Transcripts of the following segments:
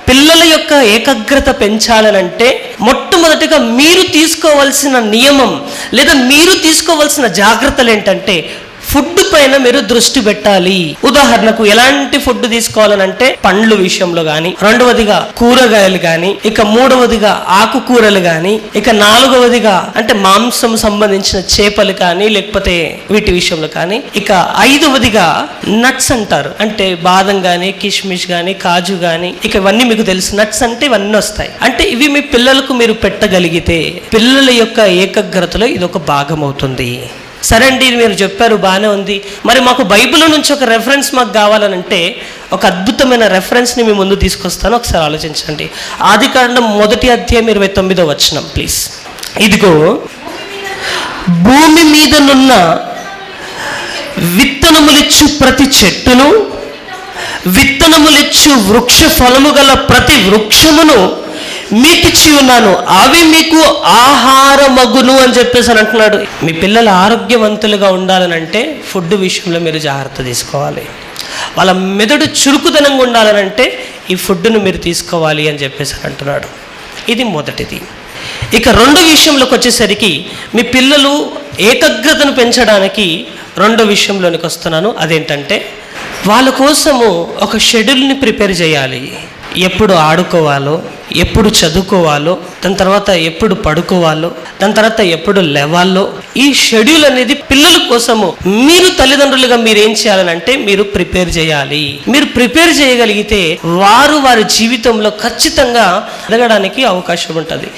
పిల్లల యొక్క ఏకాగ్రత పెంచాలనంటే మొట్టమొదటిగా మీరు తీసుకోవాల్సిన నియమం లేదా మీరు తీసుకోవాల్సిన జాగ్రత్తలు ఏంటంటే ఫుడ్ పైన మీరు దృష్టి పెట్టాలి. ఉదాహరణకు ఎలాంటి ఫుడ్ తీసుకోవాలనంటే పండ్ల విషయంలో కానీ, రెండవదిగా కూరగాయలు కానీ, ఇక మూడవదిగా ఆకుకూరలు కానీ, ఇక నాలుగవదిగా అంటే మాంసం సంబంధించిన చేపలు కానీ లేకపోతే వీటి విషయంలో కానీ, ఇక ఐదవదిగా నట్స్ అంటారు, అంటే బాదం కానీ కిష్మిష్ కానీ కాజు కానీ, ఇక ఇవన్నీ మీకు తెలుసు. నట్స్ అంటే ఇవన్నీ వస్తాయి. అంటే ఇవి మీ పిల్లలకు మీరు పెట్టగలిగితే పిల్లల యొక్క ఏకాగ్రతలో ఇది ఒక భాగం అవుతుంది. సరే అండి, మీరు చెప్పారు బాగానే ఉంది, మరి మాకు బైబిల్ నుంచి ఒక రెఫరెన్స్ మాకు కావాలనంటే ఒక అద్భుతమైన రెఫరెన్స్ని మీ ముందు తీసుకొస్తాను. ఒకసారి ఆలోచించండి. ఆదికాండం 1వ అధ్యాయం 29వ వచనం ప్లీజ్. ఇదిగో భూమి మీదనున్న విత్తనములిచ్చు ప్రతి చెట్టును, విత్తనములిచ్చు వృక్ష ఫలము గల ప్రతి వృక్షమును మీకిచ్చి ఉన్నాను, అవి మీకు ఆహారమగును అని చెప్పేసి అని అంటున్నాడు. మీ పిల్లలు ఆరోగ్యవంతులుగా ఉండాలనంటే ఫుడ్ విషయంలో మీరు జాగ్రత్త తీసుకోవాలి. వాళ్ళ మెదడు చురుకుదనంగా ఉండాలనంటే ఈ ఫుడ్ను మీరు తీసుకోవాలి అని చెప్పేసి అంటున్నాడు. ఇది మొదటిది. ఇక రెండో విషయంలోకి వచ్చేసరికి మీ పిల్లలు ఏకాగ్రతను పెంచడానికి రెండో విషయంలోనికి వస్తున్నాను. అదేంటంటే వాళ్ళ కోసము ఒక షెడ్యూల్ని ప్రిపేర్ చేయాలి. ఎప్పుడు ఆడుకోవాలో, ఎప్పుడు చదువుకోవాలో, దాని తర్వాత ఎప్పుడు పడుకోవాలో, దాని తర్వాత ఎప్పుడు లేవాలో, ఈ షెడ్యూల్ అనేది పిల్లల కోసము మీరు తల్లిదండ్రులుగా మీరు ఏం చేయాలంటే మీరు ప్రిపేర్ చేయాలి. మీరు ప్రిపేర్ చేయగలిగితే వారి జీవితంలో ఖచ్చితంగా ఎదగడానికి అవకాశం ఉంటుంది.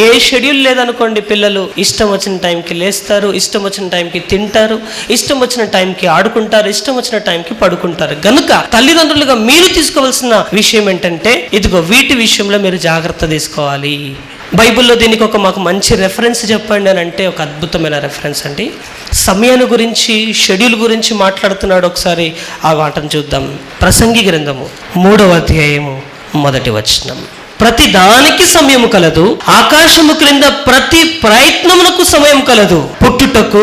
ఏ షెడ్యూల్ లేదనుకోండి, పిల్లలు ఇష్టం వచ్చిన టైంకి లేస్తారు, ఇష్టం వచ్చిన టైంకి తింటారు, ఇష్టం వచ్చిన టైంకి ఆడుకుంటారు, ఇష్టం వచ్చిన టైంకి పడుకుంటారు. కనుక తల్లిదండ్రులుగా మీరు తీసుకోవాల్సిన విషయం ఏంటంటే ఇదిగో వీటి విషయంలో మీరు జాగ్రత్త తీసుకోవాలి. బైబిల్లో దీనికి ఒక మాకు మంచి రెఫరెన్స్ చెప్పండి అని అంటే ఒక అద్భుతమైన రెఫరెన్స్ అండి. సమయాన్ని గురించి, షెడ్యూల్ గురించి మాట్లాడుతున్నాడు. ఒకసారి ఆ వాటను చూద్దాం. ప్రసంగి గ్రంథము 3వ అధ్యాయము 1వ వచనం. ప్రతి దానికి సమయం కలదు, ఆకాశము క్రింద ప్రతి ప్రయత్నమునకు సమయం కలదు. పుట్టుటకు,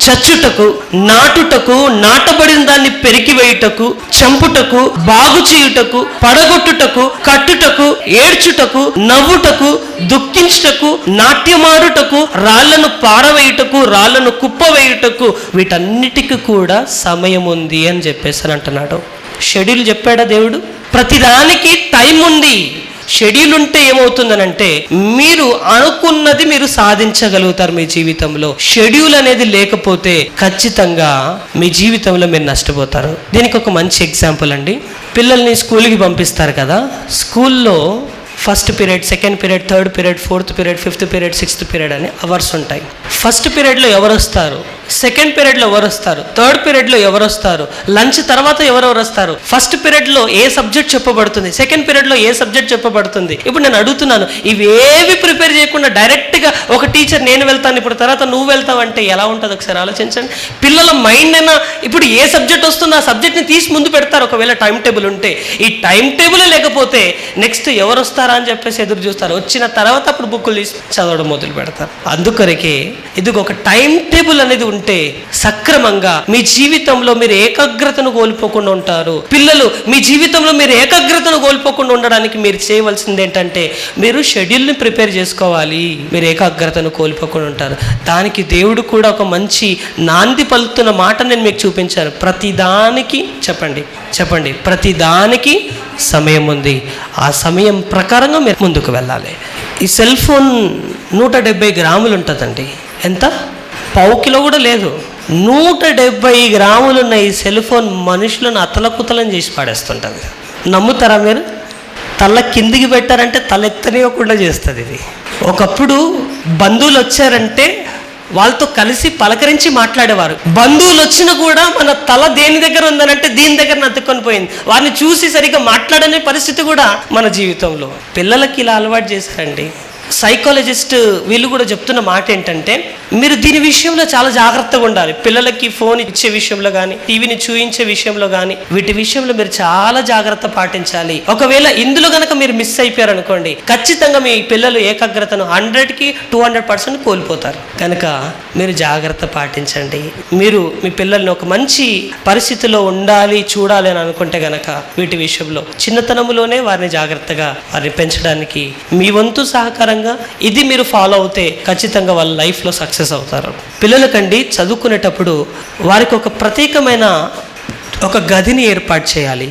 చచ్చుటకు, నాటుటకు, నాటబడిన దాన్ని పెరికివేయుటకు, చంపుటకు, బాగు చేయుటకు, పడగొట్టుటకు, కట్టుటకు, ఏడ్చుటకు, నవ్వుటకు, దుఃఖించుటకు, నాట్యమాడుటకు, రాళ్లను పారవేయుటకు, రాళ్లను కుప్పవేయుటకు, వీటన్నిటికీ కూడా సమయం ఉంది అని చెప్పేసి అంటున్నాడు. షెడ్యూల్ చెప్పాడా దేవుడు? ప్రతిదానికి టైం ఉంది. షెడ్యూల్ ఉంటే ఏమవుతుందనంటే మీరు అనుకున్నది మీరు సాధించగలుగుతారు మీ జీవితంలో. షెడ్యూల్ అనేది లేకపోతే ఖచ్చితంగా మీ జీవితంలో మీరు నష్టపోతారు. దీనికి ఒక మంచి ఎగ్జాంపుల్ అండి. పిల్లల్ని స్కూల్కి పంపిస్తారు కదా, స్కూల్లో first period, second period, third period, fourth period, fifth period, sixth period అని అవర్స్ ఉంటాయి. ఫస్ట్ పీరియడ్లో ఎవరు వస్తారు, సెకండ్ పీరియడ్లో ఎవరు వస్తారు, థర్డ్ పీరియడ్లో ఎవరు వస్తారు, లంచ్ తర్వాత ఎవరెవరు వస్తారు, ఫస్ట్ పీరియడ్లో ఏ సబ్జెక్ట్ చెప్పబడుతుంది, సెకండ్ పీరియడ్లో ఏ సబ్జెక్ట్ చెప్పబడుతుంది. ఇప్పుడు నేను అడుగుతున్నాను, ఇవేవి ప్రిపేర్ చేయకుండా డైరెక్ట్గా ఒక టీచర్ నేను వెళ్తాను ఇప్పుడు తర్వాత నువ్వు వెళ్తావు అంటే ఎలా ఉంటుంది ఒకసారి ఆలోచించండి. పిల్లల మైండ్ అయినా ఇప్పుడు ఏ సబ్జెక్ట్ వస్తుందో ఆ సబ్జెక్ట్ని తీసి ముందు పెడతారు ఒకవేళ టైం టేబుల్ ఉంటే. ఈ టైం టేబుల్ లేకపోతే నెక్స్ట్ ఎవరు వస్తారా అని చెప్పేసి ఎదురు చూస్తారు. వచ్చిన తర్వాత అప్పుడు బుక్కులు తీసి చదవడం మొదలు పెడతారు. అందుకొరకే ఇది ఒక టైం టేబుల్ అనేది ఉంటే సక్రమంగా మీ జీవితంలో మీరు ఏకాగ్రతను కోల్పోకుండా ఉంటారు. పిల్లలు మీ జీవితంలో మీరు ఏకాగ్రతను కోల్పోకుండా ఉండడానికి మీరు చేయవలసింది ఏంటంటే మీరు షెడ్యూల్ని ప్రిపేర్ చేసుకోవాలి. మీరు ఏకాగ్రతను కోల్పోకుండా ఉంటారు. దానికి దేవుడు కూడా ఒక మంచి నాంది పలుకుతున్న మాట నేను మీకు చూపించాను. ప్రతిదానికి చెప్పండి ప్రతిదానికి సమయం ఉంది. ఆ సమయం ప్రకారంగా మీరు ముందుకు వెళ్ళాలి. ఈ సెల్ ఫోన్ 170 గ్రాములు ఉంటుందండి. ఎంత? పావు కిలో కూడా లేదు. 170 గ్రాములు ఉన్న ఈ సెల్ ఫోన్ మనుషులను అతలకుతలం చేసి పాడేస్తుంటుంది. నమ్ముతారా మీరు? తల కిందికి పెట్టారంటే తల ఎత్తనివ్వకుండా చేస్తుంది ఇది. ఒకప్పుడు బంధువులు వచ్చారంటే వాళ్ళతో కలిసి పలకరించి మాట్లాడేవారు. బంధువులు వచ్చినా కూడా మన తల దేని దగ్గర ఉందనంటే దీని దగ్గర నత్తుకొని పోయింది. వారిని చూసి సరిగ్గా మాట్లాడనే పరిస్థితి కూడా మన జీవితంలో. పిల్లలకి ఇలా అలవాటు చేశారండి. సైకాలజిస్ట్ వీళ్ళు కూడా చెప్తున్న మాట ఏంటంటే, మీరు దీని విషయంలో చాలా జాగ్రత్తగా ఉండాలి. పిల్లలకి ఫోన్ ఇచ్చే విషయంలో కానీ, టీవీని చూయించే విషయంలో కానీ, వీటి విషయంలో మీరు చాలా జాగ్రత్త పాటించాలి. ఒకవేళ ఇందులో కనుక మీరు మిస్ అయిపోయారు అనుకోండి, ఖచ్చితంగా మీ పిల్లలు ఏకాగ్రతను 100కి 200% కోల్పోతారు. కనుక మీరు జాగ్రత్త పాటించండి. మీరు మీ పిల్లల్ని ఒక మంచి పరిస్థితిలో ఉండాలి, చూడాలి అని అనుకుంటే గనక వీటి విషయంలో చిన్నతనంలోనే వారిని జాగ్రత్తగా వారిని పెంచడానికి మీ వంతు సహకారంగా ఇది మీరు ఫాలో అవుతే ఖచ్చితంగా వాళ్ళ లైఫ్లో సక్సెస్ అవుతారు. పిల్లలకండి చదువుకునేటప్పుడు వారికి ఒక ప్రత్యేకమైన ఒక గదిని ఏర్పాటు చేయాలి.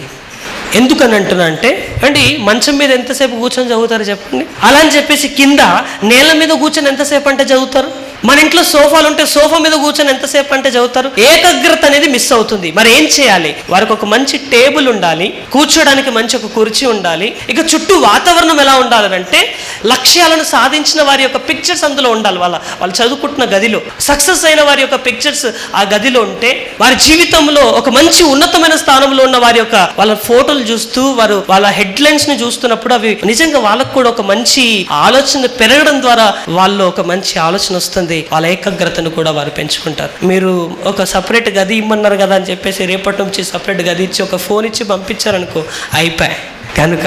ఎందుకని అంటున్నా అంటే, మంచం మీద ఎంతసేపు కూర్చొని చదువుతారు చెప్పండి? అలా అని చెప్పేసి కింద నేల మీద కూర్చొని ఎంతసేపు అంటే చదువుతారు? మన ఇంట్లో సోఫాలు ఉంటే సోఫా మీద కూర్చొని ఎంతసేపు అంటే చదువుతారు? ఏకాగ్రత అనేది మిస్ అవుతుంది. మరి ఏం చేయాలి? వారికి ఒక మంచి టేబుల్ ఉండాలి, కూర్చోడానికి మంచి ఒక కుర్చీ ఉండాలి. ఇక చుట్టూ వాతావరణం ఎలా ఉండాలంటే, లక్ష్యాలను సాధించిన వారి యొక్క పిక్చర్స్ అందులో ఉండాలి. వాళ్ళు చదువుకుంటున్న గదిలో సక్సెస్ అయిన వారి యొక్క పిక్చర్స్ ఆ గదిలో ఉంటే, వారి జీవితంలో ఒక మంచి ఉన్నతమైన స్థానంలో ఉన్న వారి యొక్క వాళ్ళ ఫోటోలు చూస్తూ వారు వాళ్ళ హెడ్లైన్స్ ని చూస్తున్నప్పుడు అవి నిజంగా వాళ్ళకు కూడా ఒక మంచి ఆలోచన పెరగడం ద్వారా వాళ్ళు ఒక మంచి ఆలోచన వస్తుంది. వాళ్ళ ఏకాగ్రతను కూడా వారు పెంచుకుంటారు. మీరు ఒక సపరేట్ గది ఇమ్మన్నారు కదా అని చెప్పేసి రేపటి నుంచి సపరేట్ గది ఇచ్చి ఒక ఫోన్ ఇచ్చి పంపించారనుకో, అయిపోయాయి. కనుక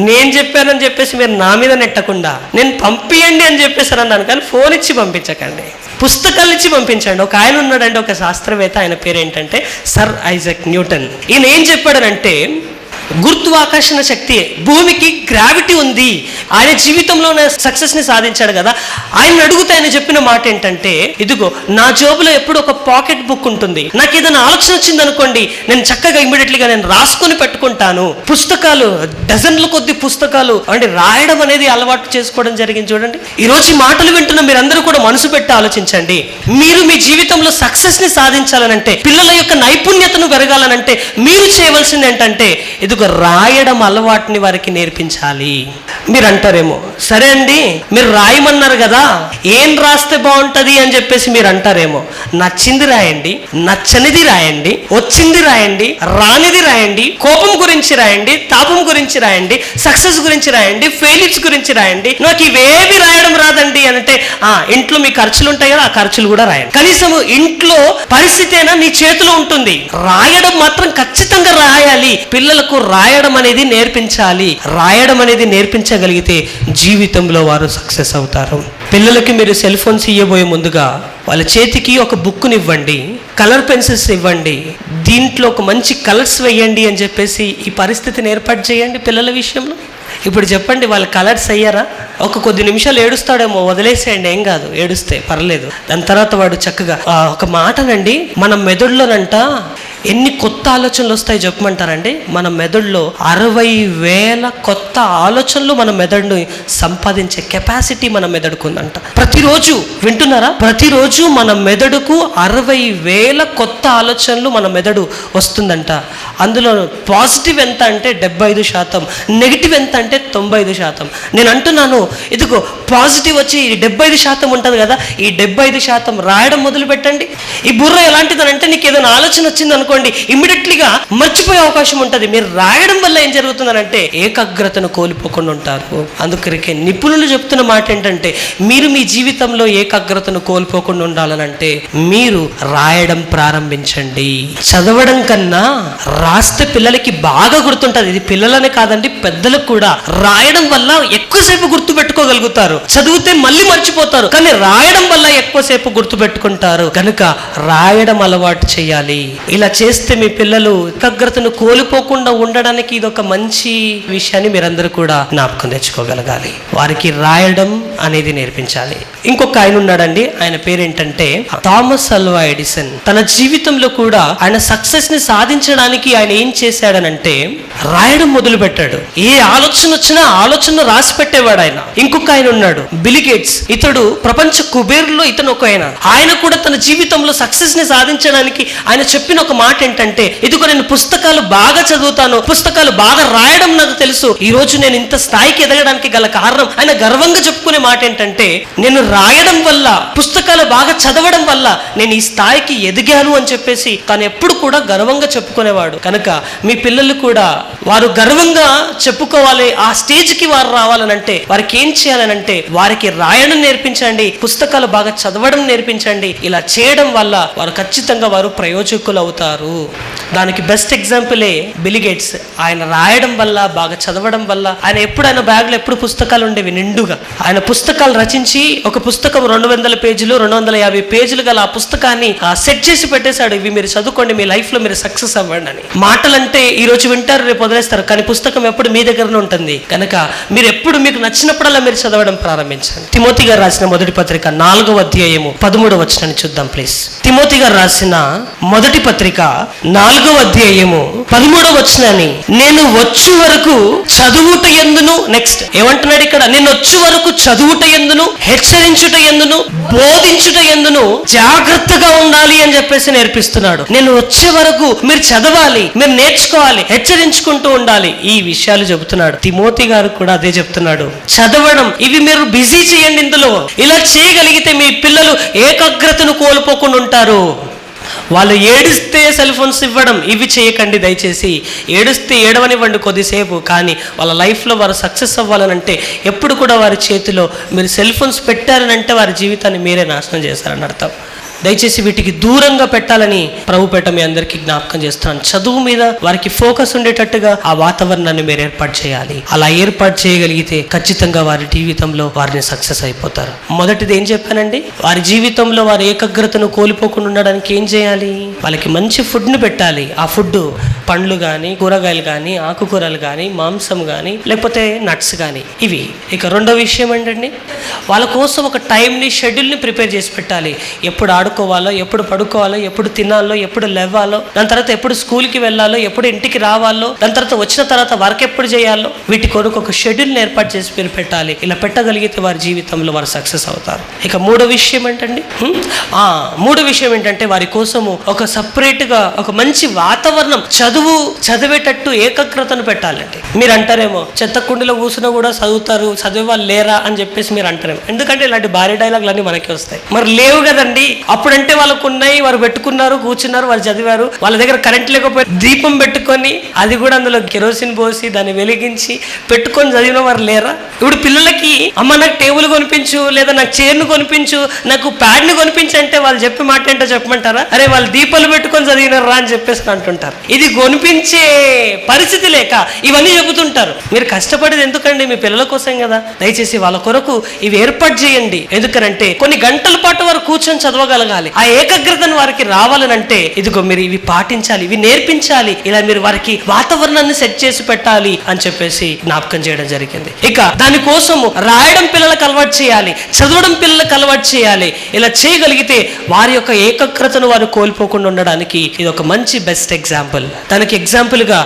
నేను చెప్పానని చెప్పేసి మీరు నా మీద నెట్టకుండా, నేను పంపియండి అని చెప్పేసారు అన్నాను, కానీ ఫోన్ ఇచ్చి పంపించకండి, పుస్తకాలు ఇచ్చి పంపించండి. ఒక ఆయన ఉన్నాడంటే, ఒక శాస్త్రవేత్త, ఆయన పేరు ఏంటంటే సర్ ఐజాక్ న్యూటన్. ఈయన ఏం చెప్పాడనంటే, గురుత్వాకర్షణ శక్తి, భూమికి గ్రావిటీ ఉంది. ఆయన జీవితంలో సక్సెస్ని సాధించాడు కదా. ఆయన అడిగితే ఆయన చెప్పిన మాట ఏంటంటే, ఇదిగో నా జోబులో ఎప్పుడు ఒక పాకెట్ బుక్ ఉంటుంది. నాకు ఏదైనా ఆలోచన వచ్చింది అనుకోండి, నేను చక్కగా ఇమ్మీడియట్లీగా నేను రాసుకొని పెట్టుకుంటాను. పుస్తకాలు డజన్ల కొద్ది పుస్తకాలు రాయడం అనేది అలవాటు చేసుకోవడం జరిగింది. చూడండి, ఈరోజు ఈ మాటలు వింటున్న మీరందరూ కూడా మనసు పెట్టి ఆలోచించండి. మీరు మీ జీవితంలో సక్సెస్ని సాధించాలనంటే, పిల్లల యొక్క నైపుణ్యతను పెరగాలనంటే మీరు చేయవలసింది ఏంటంటే, రాయడం అలవాటుని వారికి నేర్పించాలి. మీరు అంటారేమో, సరే అండి మీరు రాయమన్నారు కదా, ఏం రాస్తే బాగుంటుంది అని చెప్పేసి మీరు అంటారేమో. నచ్చింది రాయండి, నచ్చనిది రాయండి, వచ్చింది రాయండి, రానిది రాయండి, కోపం గురించి రాయండి, తాపం గురించి రాయండి, సక్సెస్ గురించి రాయండి, ఫెయిల్యూర్స్ గురించి రాయండి. నాకు ఇవేవి రాయడం రాదండి అంటే, ఇంట్లో మీ ఖర్చులు ఉంటాయి కదా, ఆ ఖర్చులు కూడా రాయండి. కనీసం ఇంట్లో పరిస్థితి అయినా నీ చేతిలో ఉంటుంది. రాయడం మాత్రం ఖచ్చితంగా రాయాలి. పిల్లలకు రాయడం అనేది నేర్పించాలి. రాయడం అనేది నేర్పించగలిగితే జీవితంలో వారు సక్సెస్ అవుతారు. పిల్లలకి మీరు సెల్ ఫోన్స్ ఇవ్వబోయే ముందుగా వాళ్ళ చేతికి ఒక బుక్ని ఇవ్వండి, కలర్ పెన్సిల్స్ ఇవ్వండి, దీంట్లో ఒక మంచి కలర్స్ వేయండి అని చెప్పేసి ఈ పరిస్థితిని ఏర్పాటు చేయండి పిల్లల విషయంలో. ఇప్పుడు చెప్పండి, వాళ్ళు కలర్స్ అయ్యారా? ఒక కొద్ది నిమిషాలు ఏడుస్తాడేమో, వదిలేసేయండి, ఏం కాదు, ఏడుస్తే పర్లేదు. దాని తర్వాత వాడు చక్కగా ఒక మాటనండి, మన మెదడులోనంట ఎన్ని కొత్త ఆలోచనలు వస్తాయి చెప్పమంటారండి? మన మెదడులో 60,000 కొత్త ఆలోచనలు మన మెదడుని సంపాదించే కెపాసిటీ మన మెదడుకు ఉందంట. ప్రతిరోజు వింటున్నారా? ప్రతిరోజు మన మెదడుకు 60,000 కొత్త ఆలోచనలు మన మెదడు వస్తుందంట. అందులో పాజిటివ్ ఎంత అంటే 75%, నెగిటివ్ ఎంత అంటే 95%. నేను అంటున్నాను, ఇదిగో పాజిటివ్ వచ్చి 75% ఉంటుంది కదా, ఈ 75% రాయడం మొదలు పెట్టండి. ఈ బుర్ర ఎలాంటిదనంటే, నీకు ఏదైనా ఆలోచన వచ్చింది అనుకోండి, ఇమ్మీడియట్లీగా మర్చిపోయే అవకాశం ఉంటుంది. మీరు రాయడం వల్ల ఏం జరుగుతుందనంటే, ఏకాగ్రతను కోల్పోకుండా ఉంటారు. అందుకరికే నిపుణులు చెప్తున్న మాట ఏంటంటే, మీరు మీ జీవితంలో ఏకాగ్రతను కోల్పోకుండా ఉండాలనంటే మీరు రాయడం ప్రారంభించండి. చదవడం కన్నా రాస్తే పిల్లలకి బాగా గుర్తుంటుంది. ఇది పిల్లలనే కాదండి, పెద్దలకు కూడా. రాయడం వల్ల ఎక్కువసేపు గుర్తు పెట్టుకోగలుగుతారు. చదివితే మళ్ళీ మర్చిపోతారు, కానీ రాయడం వల్ల ఎక్కువసేపు గుర్తు పెట్టుకుంటారు. కనుక రాయడం అలవాటు చేయాలి. ఇలా చేస్తే మీ పిల్లలు ఏకాగ్రతను కోల్పోకుండా ఉండడానికి ఇది ఒక మంచి విషయాన్ని మీరందరూ కూడా జ్ఞాపకం తెచ్చుకోగలగాలి. వారికి రాయడం అనేది నేర్పించాలి. ఇంకొక ఆయన ఉన్నాడండి, ఆయన పేరేంటంటే థామస్ అల్వా ఎడిసన్. తన జీవితంలో కూడా ఆయన సక్సెస్ ని సాధించడానికి ఆయన ఏం చేశాడనంటే, రాయడం మొదలు పెట్టాడు. ఏ ఆలోచన వచ్చినా ఆలోచన రాసి పెట్టేవాడు ఆయన. ఇంకొక ఆయన ఉన్నాడు, బిల్ గేట్స్. ఇతడు ప్రపంచ కుబేరులో ఇతను ఒక ఆయన కూడా తన జీవితంలో సక్సెస్ ని సాధించడానికి ఆయన చెప్పిన ఒక మాట ఏంటంటే, ఇదిగో నేను పుస్తకాలు బాగా చదువుతాను, పుస్తకాలు బాగా రాయడం నాకు తెలుసు, ఈ రోజు నేను ఇంత స్థాయికి ఎదగడానికి గల కారణం. ఆయన గర్వంగా చెప్పుకునే మాట ఏంటంటే, నేను రాయడం వల్ల, పుస్తకాలు బాగా చదవడం వల్ల నేను ఈ స్థాయికి ఎదిగాను అని చెప్పేసి తను ఎప్పుడు కూడా గర్వంగా చెప్పుకునేవాడు. కనుక మీ పిల్లలు కూడా వారు గర్వంగా చెప్పుకోవాలి, ఆ స్టేజ్కి వారు రావాలనంటే వారికి ఏం చేయాలనంటే వారికి రాయడం నేర్పించండి, పుస్తకాలు బాగా చదవడం నేర్పించండి. ఇలా చేయడం వల్ల వారు ఖచ్చితంగా వారు ప్రయోజకులు అవుతారు. దానికి బెస్ట్ ఎగ్జాంపులే బిల్ గేట్స్. ఆయన రాయడం వల్ల, బాగా చదవడం వల్ల, ఆయన ఎప్పుడు బ్యాగ్లో ఎప్పుడు పుస్తకాలు ఉండేవి నిండుగా. ఆయన పుస్తకాలు రచించి ఒక పుస్తకం 200 పేజీలు 250 పేజీలు గల ఆ పుస్తకాన్ని సెట్ చేసి పెట్టేశాడు. ఇవి మీరు చదువుకోండి, మీ లైఫ్ లో మీరు సక్సెస్ అవ్వండి అని. మాటలంటే ఈ రోజు వింటారు, రేపు వదిలేస్తారు, కానీ పుస్తకం ఎప్పుడు మీ దగ్గరనే ఉంటుంది కనుక మీరు ఎప్పుడు మీకు నచ్చినప్పుడల్లా మీరు చదవడం ప్రారంభించండి. తిమోతి గారు రాసిన మొదటి పత్రిక 4వ అధ్యాయము 13వ వచనాన్ని చూద్దాం ప్లీజ్. తిమోతి గారు రాసిన మొదటి పత్రిక 4వ అధ్యాయము 13వ వచనాన్ని, నేను వచ్చు వరకు చదువుట యందును, నెక్స్ట్ ఏమంటున్నాడు ఇక్కడ, నేను వచ్చు వరకు చదువుట యందును, హెచ్చరించుట యందును, బోధించుట యందును జాగ్రత్తగా ఉండాలి అని చెప్పేసి నేర్పిస్తున్నాడు. నేను వచ్చే వరకు మీరు చదవాలి, మీరు నేర్చుకోవాలి, హెచ్చరించుకుంటూ ఉండాలి. ఈ విషయాలు చెబుతున్నాడు. తిమోతి గారు కూడా అదే చెప్తున్నాడు. చదవడం ఇవి మీరు బిజీ చేయండి. ఇందులో ఇలా చేయగలిగితే మీ పిల్లలు ఏకాగ్రతను కోల్పోకుండా ఉంటారు. వాళ్ళు ఏడిస్తే సెల్ ఫోన్స్ ఇవ్వడం, ఇవి చేయకండి దయచేసి. ఏడిస్తే ఏడవనివ్వండి కొద్దిసేపు, కానీ వాళ్ళ లైఫ్లో వారు సక్సెస్ అవ్వాలనంటే ఎప్పుడు కూడా వారి చేతిలో మీరు సెల్ ఫోన్స్ పెట్టారనంటే వారి జీవితాన్ని మీరే నాశనం చేశారని అర్థం. దయచేసి వీటికి దూరంగా పెట్టాలని ప్రభుపేట మీ అందరికీ జ్ఞాపకం చేస్తున్నాను. చదువు మీద వారికి ఫోకస్ ఉండేటట్టుగా ఆ వాతావరణాన్ని మీరు ఏర్పాటు చేయాలి. అలా ఏర్పాటు చేయగలిగితే ఖచ్చితంగా వారి జీవితంలో వారిని సక్సెస్ అయిపోతారు. మొదటిది ఏం చెప్పానండి, వారి జీవితంలో వారి ఏకాగ్రతను కోల్పోకుండా ఉండడానికి ఏం చేయాలి, వాళ్ళకి మంచి ఫుడ్ని పెట్టాలి. ఆ ఫుడ్ పండ్లు కానీ, కూరగాయలు కానీ, ఆకుకూరలు కానీ, మాంసం కానీ, లేకపోతే నట్స్ కానీ, ఇవి. ఇక రెండో విషయం ఏంటండి, వాళ్ళ కోసం ఒక టైంని, షెడ్యూల్ని ప్రిపేర్ చేసి పెట్టాలి. ఎప్పుడు ఆడుకోవాలో, ఎప్పుడు పడుకోవాలో, ఎప్పుడు తినాలో, ఎప్పుడు లేవాలో, దాని తర్వాత ఎప్పుడు స్కూల్కి వెళ్ళాలో, ఎప్పుడు ఇంటికి రావాలో, దాని తర్వాత వచ్చిన తర్వాత వర్క్ ఎప్పుడు చేయాలో, వీటి కొరకు ఒక షెడ్యూల్ని ఏర్పాటు చేసి మీరు పెట్టాలి. ఇలా పెట్టగలిగితే వారి జీవితంలో వారు సక్సెస్ అవుతారు. ఇక మూడో విషయం ఏంటండి, మూడో విషయం ఏంటంటే వారి కోసము ఒక సపరేట్గా ఒక మంచి వాతావరణం, చదివేటట్టు ఏకాగ్రతను పెట్టాలండి. మీరు అంటారేమో చెత్త కుండీలో కూర్చున్నా కూడా చదువుతారు, చదివే వాళ్ళు లేరా అని చెప్పేసి మీరు అంటారేమో. ఎందుకంటే ఇలాంటి భారీ డైలాగులు అన్నీ మనకి వస్తాయి. మరి లేవు కదండి. అప్పుడంటే వాళ్ళకు ఉన్నాయి, వారు పెట్టుకున్నారు, కూర్చున్నారు, వాళ్ళు చదివారు. వాళ్ళ దగ్గర కరెంట్ లేకపోతే దీపం పెట్టుకొని, అది కూడా అందులో కెరోసిన్ పోసి దాన్ని వెలిగించి పెట్టుకొని చదివిన వారు లేరా? ఇప్పుడు పిల్లలకి అమ్మ నాకు టేబుల్ కొనిపించు, లేదా నాకు చైర్ను కొనిపించు, నాకు ప్యాడ్ని కొనిపించు అంటే వాళ్ళు చెప్పే మాట ఏంటో చెప్పమంటారా? అరే వాళ్ళు దీపాలు పెట్టుకొని చదివినారా అని చెప్పేసి అంటుంటారు. ఇది కొనిపించే పరిస్థితి లేక ఇవన్నీ చెబుతుంటారు. మీరు కష్టపడేది ఎందుకండి? మీ పిల్లల కోసం కదా. దయచేసి వాళ్ళ కొరకు ఇవి ఏర్పాటు చేయండి. ఎందుకనంటే కొన్ని గంటల పాటు వారు కూర్చొని చదవగలగాలి. ఆ ఏకాగ్రతను వారికి రావాలనంటే ఇదిగో మీరు ఇవి పాటించాలి, ఇవి నేర్పించాలి. ఇలా మీరు వారికి వాతావరణాన్ని సెట్ చేసి పెట్టాలి అని చెప్పేసి జ్ఞాపకం చేయడం జరిగింది. ఇక దానికోసం రాయడం పిల్లలకు అలవాటు చేయాలి, చదవడం పిల్లలకు అలవాటు చేయాలి. ఇలా చేయగలిగితే వారి యొక్క ఏకాగ్రతను వారు కోల్పోకుండా ఉండడానికి ఇది ఒక మంచి బెస్ట్ ఎగ్జాంపుల్. దానికి ఎగ్జాంపుల్ గా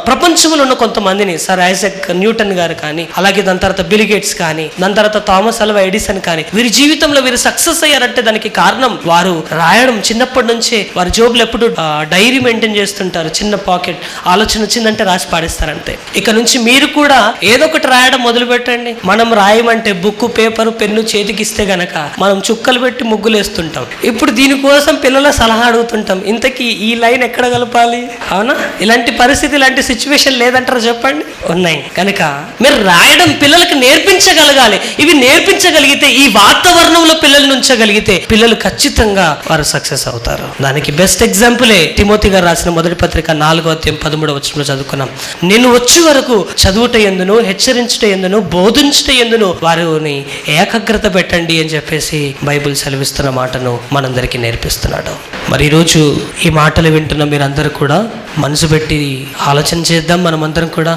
ప్రపంచంలో ఉన్న కొంతమందిని, సర్ ఐజాక్ న్యూటన్ గారు కానీ, అలాగే దాని తర్వాత బిల్ గేట్స్ కానీ, దాని తర్వాత థామస్ అల్వా ఎడిసన్ కానీ, వీరి జీవితంలో వీరు సక్సెస్ అయ్యారంటే దానికి కారణం వారు రాయడం. చిన్నప్పటి నుంచే వారి జోబులు ఎప్పుడు డైరీ మెయింటైన్ చేస్తుంటారు, చిన్న పాకెట్. ఆలోచన వచ్చిందంటే రాసి పాడేస్తారంతే. ఇక నుంచి మీరు కూడా ఏదో ఒకటి రాయడం మొదలు పెట్టండి. మనం రాయమంటే బుక్, పేపర్, పెన్ను చేతికి ఇస్తే గనక మనం చుక్కలు పెట్టి ముగ్గులు వేస్తుంటాం. ఇప్పుడు దీనికోసం పిల్లల సలహా అడుగుతుంటాం, ఇంతకీ ఈ లైన్ ఎక్కడ కలపాలి? అవునా? ఇలాంటి పరిస్థితి, ఇలాంటి సిచ్యువేషన్ లేదంటారా చెప్పండి? ఉన్నాయి. కనుక మీరు రాయడం పిల్లలకు నేర్పించగలగాలి. ఇవి నేర్పించగలిగితే, ఈ వాతావరణంలో పిల్లల్ని ఉంచగలిగితే పిల్లలు ఖచ్చితంగా వారు సక్సెస్ అవుతారు. దానికి బెస్ట్ ఎగ్జాంపులే తిమోతి గారు రాసిన మొదటి పత్రిక 4వ అధ్యాయం 13వ వచనంలో చదువుకున్నాం. నేను వచ్చే వరకు చదువుట యందును, హెచ్చరించుట యందును, బోధించుట యందును వారిని ఏకాగ్రత పెట్టండి అని చెప్పేసి బైబిల్ సెలవిస్తున్న మాటను మనందరికీ నేర్పిస్తున్నాడు. మరి ఈరోజు ఈ మాటలు వింటున్న మీరందరూ కూడా మనసు పెట్టి ఆలోచన చేద్దాం. మనమందరం కూడా